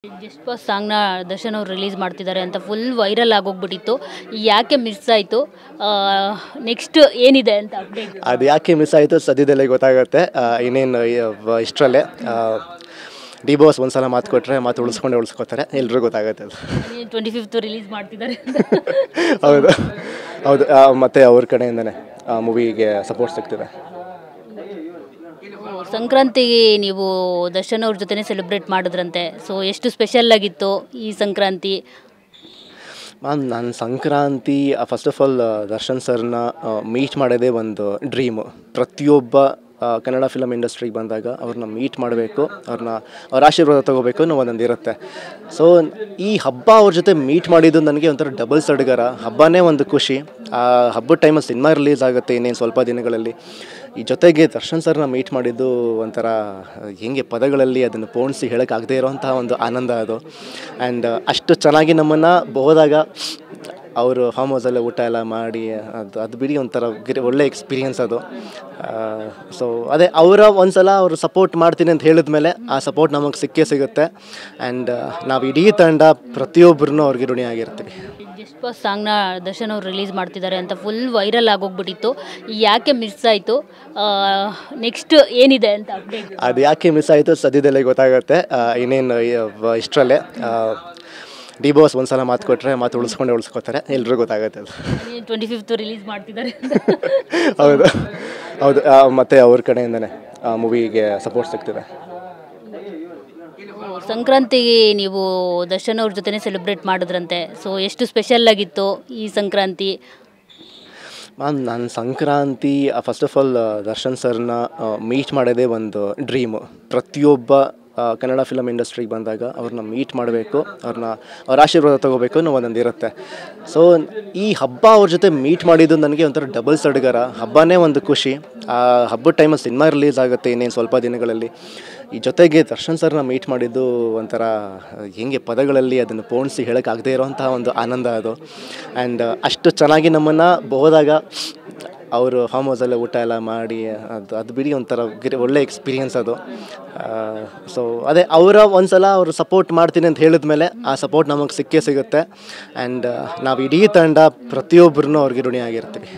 Just pass ಸಾಂಗ್ನ Darshan ಅವರು release ಮಾಡ್ತಿದ್ದಾರೆ ಅಂತ ಫುಲ್ ವೈರಲ್ ಆಗೋಗ್ಬಿಟ್ಟಿತ್ತು. ಯಾಕೆ ಮಿಸ್ ಆಯಿತು, ನೆಕ್ಸ್ಟ್ ಏನಿದೆ ಅಂತ ಅಪ್ಡೇಟ್? ಅದು ಯಾಕೆ ಮಿಸ್ ಆಯಿತು ಸದ್ಯದಲ್ಲೇ ಗೊತ್ತಾಗುತ್ತೆ. ಇನ್ನೇನು ಇಷ್ಟರಲ್ಲೇ ಡಿ ಬಾಸ್ ಒಂದ್ಸಲ ಮಾತು ಕೊಟ್ಟರೆ ಮಾತು ಉಳಿಸ್ಕೋತಾರೆ, ಎಲ್ರಿಗೂ ಗೊತ್ತಾಗುತ್ತೆ. ಅದು 25th ರಿಲೀಸ್ ಮಾಡ್ತಿದ್ದಾರೆ. ಹೌದು ಹೌದು, ಮತ್ತು ಅವ್ರ ಕಡೆಯಿಂದನೇ ಮೂವಿಗೆ ಸಪೋರ್ಟ್ ಸಿಗ್ತಿದೆ. ಸಂಕ್ರಾಂತಿಗೆ ನೀವು ದರ್ಶನ್ ಅವ್ರ ಜೊತೆ ಸೆಲೆಬ್ರೇಟ್ ಮಾಡಿದ್ರಂತೆ, ಸೊ ಎಷ್ಟು ಸ್ಪೆಷಲ್ ಆಗಿತ್ತು ಈ ಸಂಕ್ರಾಂತಿ? ನಾನು Sankranti first of all Darshan ಸರ್ನ ಮೀಟ್ ಮಾಡೋದೇ ಒಂದು ಡ್ರೀಮು. ಪ್ರತಿಯೊಬ್ಬ ಕನ್ನಡ ಫಿಲಮ್ ಇಂಡಸ್ಟ್ರಿಗೆ ಬಂದಾಗ ಅವ್ರನ್ನ ಮೀಟ್ ಮಾಡಬೇಕು, ಅವ್ರ ಆಶೀರ್ವಾದ ತೊಗೋಬೇಕು ಅನ್ನೋ ಒಂದೊಂದು ಇರುತ್ತೆ. ಸೊ ಈ ಹಬ್ಬ ಅವ್ರ ಜೊತೆ ಮೀಟ್ ಮಾಡಿದ್ದು ನನಗೆ ಒಂಥರ ಡಬಲ್ ಸಡಗರ. ಹಬ್ಬನೇ ಒಂದು ಖುಷಿ. ಆ ಹಬ್ಬದ ಟೈಮಲ್ಲಿ ಸಿನಿಮಾ ರಿಲೀಸ್ ಆಗುತ್ತೆ ಇನ್ನೇನು ಸ್ವಲ್ಪ ದಿನಗಳಲ್ಲಿ. ಈ ಜೊತೆಗೆ ದರ್ಶನ್ ಸರ್ನ ಮೀಟ್ ಮಾಡಿದ್ದು ಒಂಥರ ಹೆಂಗೆ ಪದಗಳಲ್ಲಿ ಅದನ್ನು ಪೋಣಿಸಿ ಹೇಳೋಕ್ಕಾಗದೇ ಇರೋವಂಥ ಒಂದು ಆನಂದ ಅದು. ಆ್ಯಂಡ್ ಅಷ್ಟು ಚೆನ್ನಾಗಿ ನಮ್ಮನ್ನು ಹೋದಾಗ ಅವರು ಫಾರ್ಮ್ ಹೌಸಲ್ಲೇ ಊಟ ಎಲ್ಲ ಮಾಡಿ ಅದು ಬಿಡಿ ಒಂಥರ ಒಳ್ಳೆ ಎಕ್ಸ್ಪೀರಿಯನ್ಸ್ ಅದು. ಸೊ ಅದೇ ಅವರು ಸಪೋರ್ಟ್ ಮಾಡ್ತೀನಿ ಅಂತ ಹೇಳಿದ್ಮೇಲೆ ಆ ಸಪೋರ್ಟ್ ನಮಗೆ ಸಿಗುತ್ತೆ. ಆ್ಯಂಡ್ ನಾವು ಇಡೀ ತಂಡ ಪ್ರತಿಯೊಬ್ಬರೂ ಅವ್ರಿಗೆ ಋಣಿಯಾಗಿರ್ತೀವಿ. ಜಸ್ಟ್ ಪಾಸ್ ಸಾಂಗ್ನ ದರ್ಶನ್ ಅವರು ರಿಲೀಸ್ ಮಾಡ್ತಿದ್ದಾರೆ ಅಂತ ಫುಲ್ ವೈರಲ್ ಆಗೋಗ್ಬಿಟ್ಟಿತ್ತು. ಯಾಕೆ ಮಿಸ್ ಆಯಿತು, ನೆಕ್ಸ್ಟ್ ಏನಿದೆ ಅಂತ ಅಪ್ಡೇಟ್? ಅದು ಯಾಕೆ ಮಿಸ್ ಆಯಿತು ಸದ್ಯದಲ್ಲೇ ಗೊತ್ತಾಗುತ್ತೆ. ಇನ್ನೇನು ಇಷ್ಟರಲ್ಲೇ ಡಿ ಬಾಸ್ ಒಂದ್ಸಲ ಮಾತು ಕೊಟ್ಟರೆ ಮಾತು ಉಳಿಸ್ಕೋತಾರೆ, ಎಲ್ರಿಗೂ ಗೊತ್ತಾಗುತ್ತೆ. ಅದು 25th ರಿಲೀಸ್ ಮಾಡ್ತಿದ್ದಾರೆ. ಹೌದು ಹೌದು, ಮತ್ತು ಅವ್ರ ಕಡೆಯಿಂದನೇ ಮೂವಿಗೆ ಸಪೋರ್ಟ್ ಸಿಗ್ತಿದೆ. ಸಂಕ್ರಾಂತಿಗೆ ನೀವು ದರ್ಶನ್ ಅವ್ರ ಜೊತೆ ಸೆಲೆಬ್ರೇಟ್ ಮಾಡಿದ್ರಂತೆ, ಸೊ ಎಷ್ಟು ಸ್ಪೆಷಲ್ ಆಗಿತ್ತು ಈ ಸಂಕ್ರಾಂತಿ? ನಾನು Sankranti first of all Darshan ಸರ್ನ ಮೀಟ್ ಮಾಡೋದೇ ಒಂದು ಡ್ರೀಮು. ಪ್ರತಿಯೊಬ್ಬ ಕನ್ನಡ ಫಿಲಮ್ ಇಂಡಸ್ಟ್ರಿಗೆ ಬಂದಾಗ ಅವ್ರನ್ನ ಮೀಟ್ ಮಾಡಬೇಕು, ಅವ್ರ ಆಶೀರ್ವಾದ ತೊಗೋಬೇಕು ಅನ್ನೋ ಒಂದೊಂದು ಇರುತ್ತೆ. ಸೊ ಈ ಹಬ್ಬ ಅವ್ರ ಜೊತೆ ಮೀಟ್ ಮಾಡಿದ್ದು ನನಗೆ ಒಂಥರ ಡಬಲ್ ಸಡಗರ. ಹಬ್ಬನೇ ಒಂದು ಖುಷಿ. ಆ ಹಬ್ಬದ ಟೈಮಲ್ಲಿ ಸಿನಿಮಾ ರಿಲೀಸ್ ಆಗುತ್ತೆ ಇನ್ನೇನು ಸ್ವಲ್ಪ ದಿನಗಳಲ್ಲಿ. ಈ ಜೊತೆಗೆ ದರ್ಶನ್ ಸರ್ನ ಮೀಟ್ ಮಾಡಿದ್ದು ಒಂಥರ ಹೆಂಗೆ ಪದಗಳಲ್ಲಿ ಅದನ್ನು ಪೋಣಿಸಿ ಹೇಳೋಕ್ಕಾಗದೇ ಇರೋವಂಥ ಒಂದು ಆನಂದ ಅದು. ಆ್ಯಂಡ್ ಅಷ್ಟು ಚೆನ್ನಾಗಿ ನಮ್ಮನ್ನು ಹೋದಾಗ ಅವರು ಫಾರ್ಮ್ ಹೌಸಲ್ಲೇ ಊಟ ಎಲ್ಲ ಮಾಡಿ ಅದು ಬಿಡಿ ಒಂಥರ ಒಳ್ಳೆ ಎಕ್ಸ್ಪೀರಿಯನ್ಸ್ ಅದು. ಸೊ ಅದೇ ಅವರು ಸಪೋರ್ಟ್ ಮಾಡ್ತೀನಿ ಅಂತ ಹೇಳಿದ್ಮೇಲೆ ಆ ಸಪೋರ್ಟ್ ನಮಗೆ ಸಿಗುತ್ತೆ. ಆ್ಯಂಡ್ ನಾವು ಇಡೀ ತಂಡ ಪ್ರತಿಯೊಬ್ಬರೂ ಅವ್ರಿಗೆ ಋಣಿಯಾಗಿರ್ತೀವಿ.